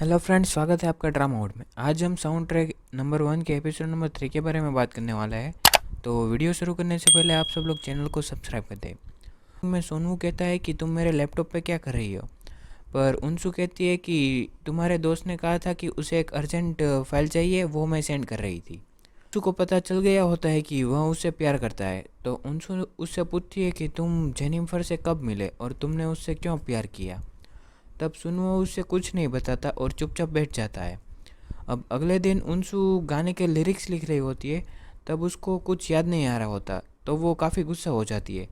Hello friends, स्वागत है आपका ड्रामा मोड में। आज हम साउंड ट्रैक नंबर 1 के एपिसोड नंबर 3 के बारे में बात करने वाला है। तो वीडियो शुरू करने से पहले आप सब लोग चैनल को सब्सक्राइब कर दें। मैं सोनू कहता है कि तुम मेरे लैपटॉप पे क्या कर रही हो, पर उनसू कहती है कि तुम्हारे दोस्त ने कहा था कि उसे एक अर्जेंट फाइल चाहिए, वो मैं सेंड कर रही थी। उनसू को पता चल गया होता है कि वह उससे प्यार करता है, तो उनसू उससे पूछती है कि तुम जेनिफर से कब मिले और तुमने उससे क्यों प्यार किया। तब सुनो उससे कुछ नहीं बताता और चुपचाप बैठ जाता है। अब अगले दिन उनसू गाने के लिरिक्स लिख रही होती है। तब उसको कुछ याद नहीं आ रहा होता, तो वो काफ़ी गुस्सा हो जाती है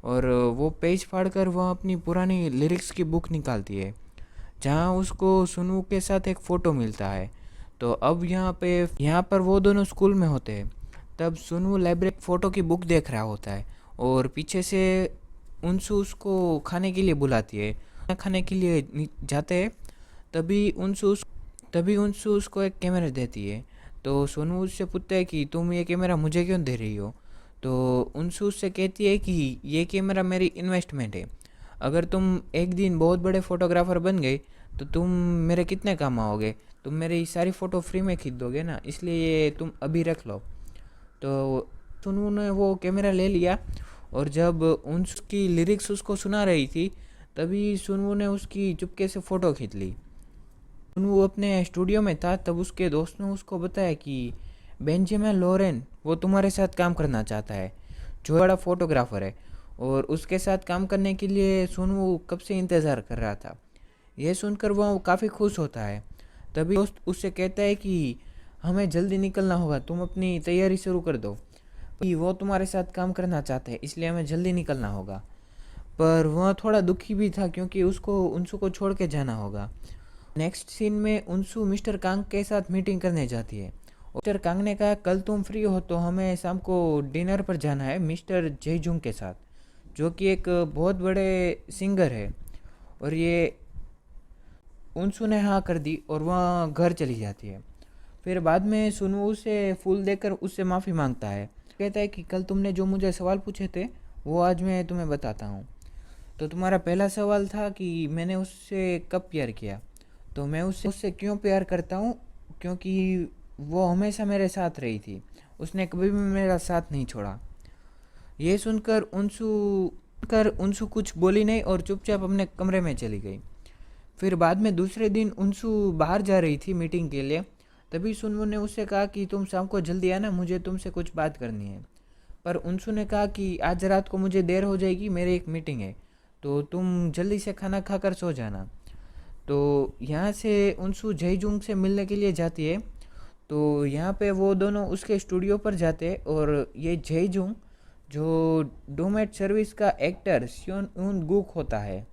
और वो पेज फाड़कर वह अपनी पुरानी लिरिक्स की बुक निकालती है, जहाँ उसको सुनू के साथ एक फ़ोटो मिलता है। तो अब यहाँ पर वो दोनों स्कूल में होते हैं। तब सुनू लाइब्रेरी फ़ोटो की बुक देख रहा होता है और पीछे से उनसू उसको खाने के लिए बुलाती है। खाना खाने के लिए जाते हैं। तभी उनसू उसको एक कैमरा देती है। तो सोनू उससे पूछता है कि तुम ये कैमरा मुझे क्यों दे रही हो। तो उनसू उससे कहती है कि ये कैमरा मेरी इन्वेस्टमेंट है। अगर तुम एक दिन बहुत बड़े फोटोग्राफर बन गए तो तुम मेरे कितने काम आओगे। तुम मेरी सारी फ़ोटो फ्री में खींच दोगे ना, इसलिए ये तुम अभी रख लो। तो सोनू ने वो कैमरा ले लिया और जब उसकी लिरिक्स उसको सुना रही थी, तभी सुनवू ने उसकी चुपके से फ़ोटो खींच ली। सुनवू अपने स्टूडियो में था, तब उसके दोस्त ने उसको बताया कि बेंजामिन लोरेन वो तुम्हारे साथ काम करना चाहता है, जो बड़ा फोटोग्राफर है। और उसके साथ काम करने के लिए सुनवू कब से इंतज़ार कर रहा था। यह सुनकर वह काफ़ी खुश होता है। तभी दोस्त उससे कहता है कि हमें जल्दी निकलना होगा, तुम अपनी तैयारी शुरू कर दो। कि वो तुम्हारे साथ काम करना चाहते हैं, इसलिए हमें जल्दी निकलना होगा। पर वह थोड़ा दुखी भी था क्योंकि उसको उनसू को छोड़ के जाना होगा। नेक्स्ट सीन में उनसू मिस्टर कांग के साथ मीटिंग करने जाती है। मिस्टर कांग ने कहा कल तुम फ्री हो तो हमें शाम को डिनर पर जाना है मिस्टर जेजुंग के साथ, जो कि एक बहुत बड़े सिंगर है। और ये उनसू ने हाँ कर दी और वह घर चली जाती है। फिर बाद में सुनवू उसे फूल देकर उससे माफ़ी मांगता है। कहता है कि कल तुमने जो मुझे सवाल पूछे थे वो आज मैं तुम्हें बताता हूँ। तो तुम्हारा पहला सवाल था कि मैंने उससे कब प्यार किया। तो मैं उससे उससे क्यों प्यार करता हूँ, क्योंकि वो हमेशा मेरे साथ रही थी, उसने कभी भी मेरा साथ नहीं छोड़ा। ये सुनकर उनसू कुछ बोली नहीं और चुपचाप अपने कमरे में चली गई। फिर बाद में दूसरे दिन उनसू बाहर जा रही थी मीटिंग के लिए। तभी सुनवू ने उससे कहा कि तुम शाम को जल्दी आना, मुझे तुमसे कुछ बात करनी है। पर उनसू ने कहा कि आज रात को मुझे देर हो जाएगी, मेरी एक मीटिंग है, तो तुम जल्दी से खाना खाकर सो जाना। तो यहाँ से उनसू जयजुंग से मिलने के लिए जाती है। तो यहाँ पे वो दोनों उसके स्टूडियो पर जाते हैं और ये जयजुंग जो डोमेट सर्विस का एक्टर सियोन उन गुक होता है।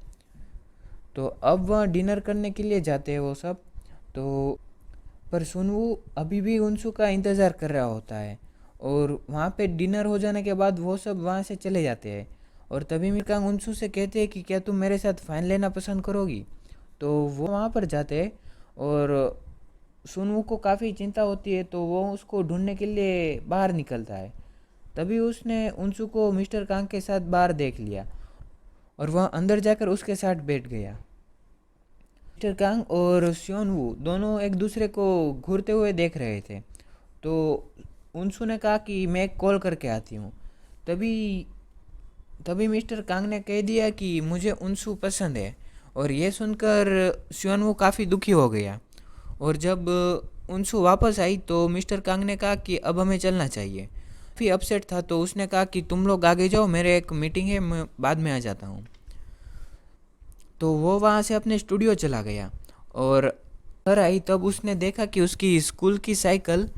तो अब वह डिनर करने के लिए जाते हैं वो सब। तो पर सुनवू अभी भी उनसू का इंतज़ार कर रहा होता है और वहाँ पे डिनर हो जाने के बाद वो सब वहाँ से चले जाते हैं। और तभी मिकांग उनसू से कहते हैं कि क्या तुम मेरे साथ फ़ाइन लेना पसंद करोगी। तो वो वहाँ पर जाते हैं और सुनवू को काफ़ी चिंता होती है, तो वो उसको ढूंढने के लिए बाहर निकलता है। तभी उसने उनसू को मिस्टर कांग के साथ बाहर देख लिया और वह अंदर जाकर उसके साथ बैठ गया। मिस्टर कांग और सियोनवू दोनों एक दूसरे को घूरते हुए देख रहे थे। तो उनसू ने कहा कि मैं एक कॉल करके आती हूँ। तभी तभी मिस्टर कांग ने कह दिया कि मुझे उनसू पसंद है। और ये सुनकर सियोनवू काफ़ी दुखी हो गया। और जब उनसू वापस आई तो मिस्टर कांग ने कहा कि अब हमें चलना चाहिए। काफ़ी अपसेट था, तो उसने कहा कि तुम लोग आगे जाओ, मेरे एक मीटिंग है, मैं बाद में आ जाता हूँ। तो वो वहाँ से अपने स्टूडियो चला गया और घर आई तब उसने देखा कि उसकी स्कूल की साइकिल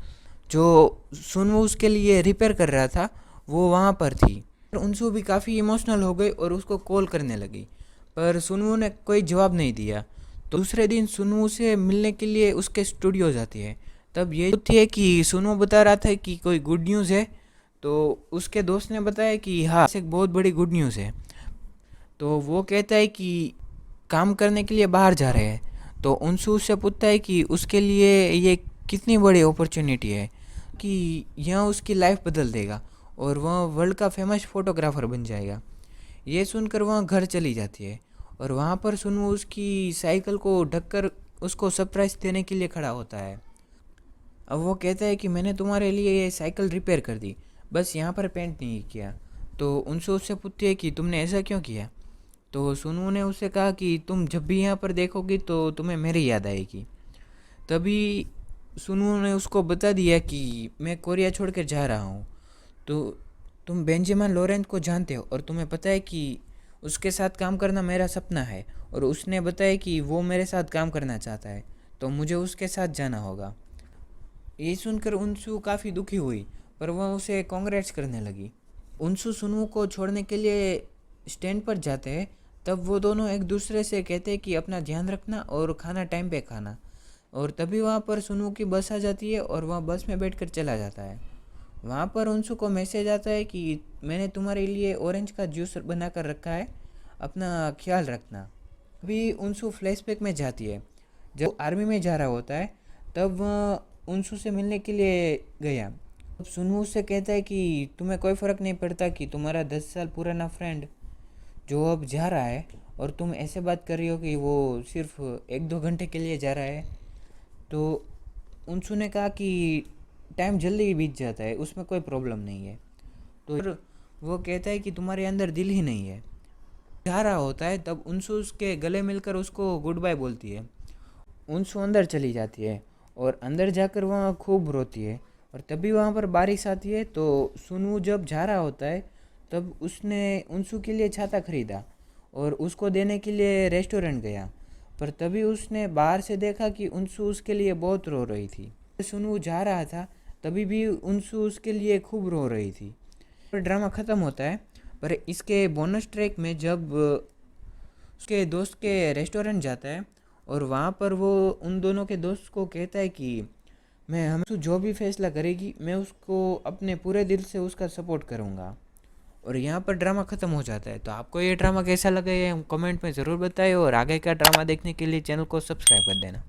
जो सुनवू उसके लिए रिपेयर कर रहा था वो वहाँ पर थी। उनसू भी काफ़ी इमोशनल हो गई और उसको कॉल करने लगी, पर सुनवू ने कोई जवाब नहीं दिया। तो दूसरे दिन सुनवू से मिलने के लिए उसके स्टूडियो जाती है। तब ये होती है कि सुनवू बता रहा था कि कोई गुड न्यूज़ है। तो उसके दोस्त ने बताया कि हाँ, एक बहुत बड़ी गुड न्यूज़ है। तो वो कहता है कि काम करने के लिए बाहर जा रहे हैं। तो उनसू उससे पूछता है कि उसके लिए ये कितनी बड़ी अपॉर्चुनिटी है कि यह उसकी लाइफ बदल देगा और वह वर्ल्ड का फेमस फोटोग्राफर बन जाएगा। ये सुनकर वह घर चली जाती है और वहाँ पर सुनवू उसकी साइकिल को ढककर उसको सरप्राइज़ देने के लिए खड़ा होता है। अब वो कहता है कि मैंने तुम्हारे लिए ये साइकिल रिपेयर कर दी, बस यहाँ पर पेंट नहीं किया। तो उनसू उससे पूछती है कि तुमने ऐसा क्यों किया। तो सुनू ने उससे कहा कि तुम जब भी यहाँ पर देखोगी तो तुम्हें मेरी याद आएगी। तभी सुनू ने उसको बता दिया कि मैं कोरिया छोड़कर जा रहा हूँ। तो तुम बेंजामिन लॉरेंस को जानते हो और तुम्हें पता है कि उसके साथ काम करना मेरा सपना है, और उसने बताया कि वो मेरे साथ काम करना चाहता है, तो मुझे उसके साथ जाना होगा। ये सुनकर उनसू काफ़ी दुखी हुई, पर वह उसे कांग्रेट्स करने लगी। उनसू सुनू को छोड़ने के लिए स्टैंड पर जाते हैं। तब वो दोनों एक दूसरे से कहते हैं कि अपना ध्यान रखना और खाना टाइम पे खाना। और तभी वहाँ पर सुनू की बस आ जाती है और वह बस में बैठकर चला जाता है। वहाँ पर उनसू को मैसेज आता है कि मैंने तुम्हारे लिए ऑरेंज का जूस बना कर रखा है, अपना ख्याल रखना। अभी उनसू फ्लैशबैक में जाती है। जब आर्मी में जा रहा होता है तब वह उनसू से मिलने के लिए गया। अब सुनू उससे कहता है कि तुम्हें कोई फ़र्क नहीं पड़ता कि तुम्हारा 10 साल पुराना फ्रेंड जो अब जा रहा है, और तुम ऐसे बात कर रही हो कि वो सिर्फ 1-2 घंटे के लिए जा रहा है। तो उनसू ने कहा कि टाइम जल्दी ही बीत जाता है, उसमें कोई प्रॉब्लम नहीं है। तो फिर वो कहता है कि तुम्हारे अंदर दिल ही नहीं है। जा रहा होता है तब उनसू उसके गले मिलकर उसको गुड बाय बोलती है। उनसू अंदर चली जाती है और अंदर जाकर वहाँ खूब रोती है। और तभी वहाँ पर बारिश आती है। तो सुनू जब जा रहा होता है तब उसने उनसू के लिए छाता खरीदा और उसको देने के लिए रेस्टोरेंट गया। पर तभी उसने बाहर से देखा कि उनसू उसके लिए बहुत रो रही थी। सुनू जा रहा था तभी भी उनसू उसके लिए खूब रो रही थी। पर ड्रामा ख़त्म होता है। पर इसके बोनस ट्रैक में जब उसके दोस्त के रेस्टोरेंट जाता है और वहाँ पर वो उन दोनों के दोस्त को कहता है कि मैं हम जो भी फैसला करेगी मैं उसको अपने पूरे दिल से उसका सपोर्ट करूँगा। और यहाँ पर ड्रामा ख़त्म हो जाता है। तो आपको ये ड्रामा कैसा लगा ये कमेंट में ज़रूर बताएं, और आगे का ड्रामा देखने के लिए चैनल को सब्सक्राइब कर देना।